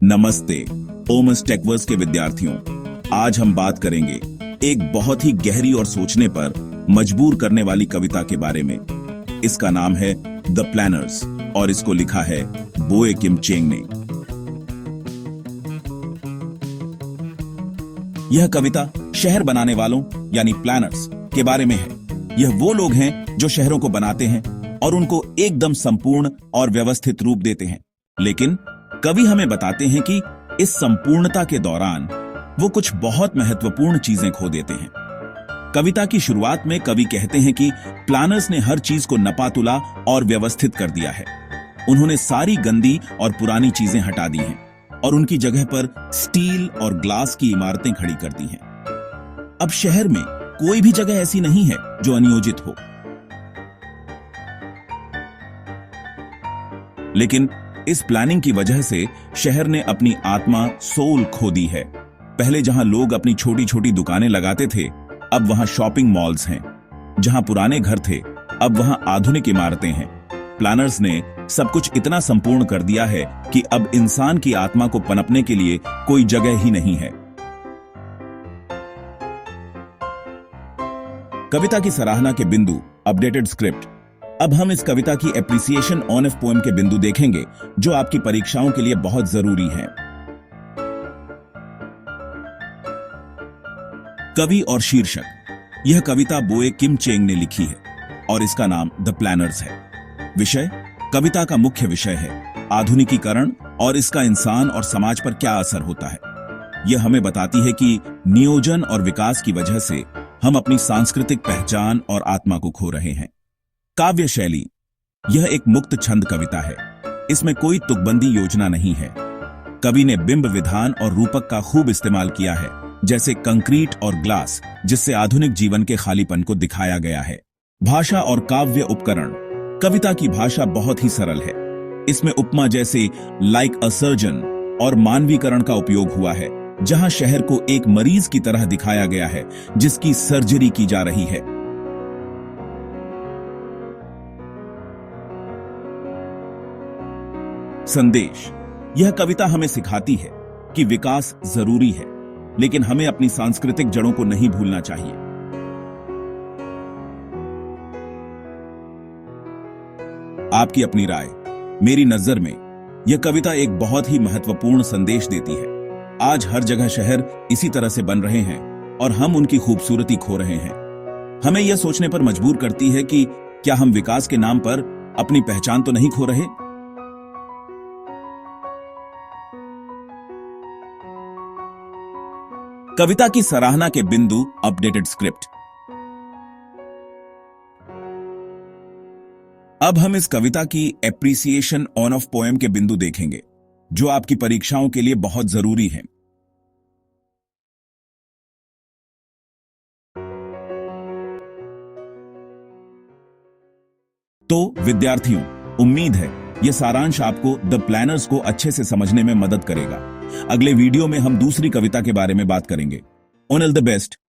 नमस्ते ओमस टेकवर्स के विद्यार्थियों, आज हम बात करेंगे एक बहुत ही गहरी और सोचने पर मजबूर करने वाली कविता के बारे में। इसका नाम है द प्लानर्स और इसको लिखा है बोए किम चेंग ने। यह कविता शहर बनाने वालों यानी प्लानर्स के बारे में है। यह वो लोग हैं जो शहरों को बनाते हैं और उनको एकदम संपूर्ण और व्यवस्थित रूप देते हैं। लेकिन कवि हमें बताते हैं कि इस संपूर्णता के दौरान वो कुछ बहुत महत्वपूर्ण चीजें खो देते हैं। कविता की शुरुआत में कवि कहते हैं कि प्लानर्स ने हर चीज को नपातुला और व्यवस्थित कर दिया है। उन्होंने सारी गंदी और पुरानी चीजें हटा दी हैं और उनकी जगह पर स्टील और ग्लास की इमारतें खड़ी कर दी हैं। अब शहर में कोई भी जगह ऐसी नहीं है जो अनियोजित हो। लेकिन इस प्लानिंग की वजह से शहर ने अपनी आत्मा सोल खो दी है। पहले जहां लोग अपनी छोटी छोटी दुकानें लगाते थे, अब वहां शॉपिंग मॉल्स हैं। जहां पुराने घर थे, अब वहां आधुनिक इमारतें हैं। प्लानर्स ने सब कुछ इतना संपूर्ण कर दिया है कि अब इंसान की आत्मा को पनपने के लिए कोई जगह ही नहीं है। कविता की सराहना के बिंदु, अपडेटेड स्क्रिप्ट। अब हम इस कविता की एप्रिसिएशन ऑन ऑफ पोएम के बिंदु देखेंगे जो आपकी परीक्षाओं के लिए बहुत जरूरी हैं। कवि और शीर्षक। यह कविता बोए किम चेंग ने लिखी है और इसका नाम द प्लानर्स है। विषय, कविता का मुख्य विषय है आधुनिकीकरण और इसका इंसान और समाज पर क्या असर होता है। यह हमें बताती है कि नियोजन और विकास की वजह से हम अपनी सांस्कृतिक पहचान और आत्मा को खो रहे हैं। काव्य शैली। यह एक मुक्त छंद कविता है। इसमें कोई तुकबंदी योजना नहीं है। कवि ने बिंब विधान और रूपक का खूब इस्तेमाल किया है, जैसे कंक्रीट और ग्लास, जिससे आधुनिक जीवन के खालीपन को दिखाया गया है। भाषा और काव्य उपकरण। कविता की भाषा बहुत ही सरल है। इसमें उपमा जैसे लाइक अ सर्जन और मानवीकरण का उपयोग हुआ है, जहां शहर को एक मरीज की तरह दिखाया गया है जिसकी सर्जरी की जा रही है। संदेश। यह कविता हमें सिखाती है कि विकास जरूरी है, लेकिन हमें अपनी सांस्कृतिक जड़ों को नहीं भूलना चाहिए। आपकी अपनी राय। मेरी नजर में यह कविता एक बहुत ही महत्वपूर्ण संदेश देती है। आज हर जगह शहर इसी तरह से बन रहे हैं और हम उनकी खूबसूरती खो रहे हैं। हमें यह सोचने पर मजबूर करती है कि क्या हम विकास के नाम पर अपनी पहचान तो नहीं खो रहे। कविता की सराहना के बिंदु, अपडेटेड स्क्रिप्ट। अब हम इस कविता की एप्रिसिएशन ऑन ऑफ पोएम के बिंदु देखेंगे जो आपकी परीक्षाओं के लिए बहुत जरूरी हैं। तो विद्यार्थियों, उम्मीद है यह सारांश आपको द प्लानर्स को अच्छे से समझने में मदद करेगा। अगले वीडियो में हम दूसरी कविता के बारे में बात करेंगे। All the best.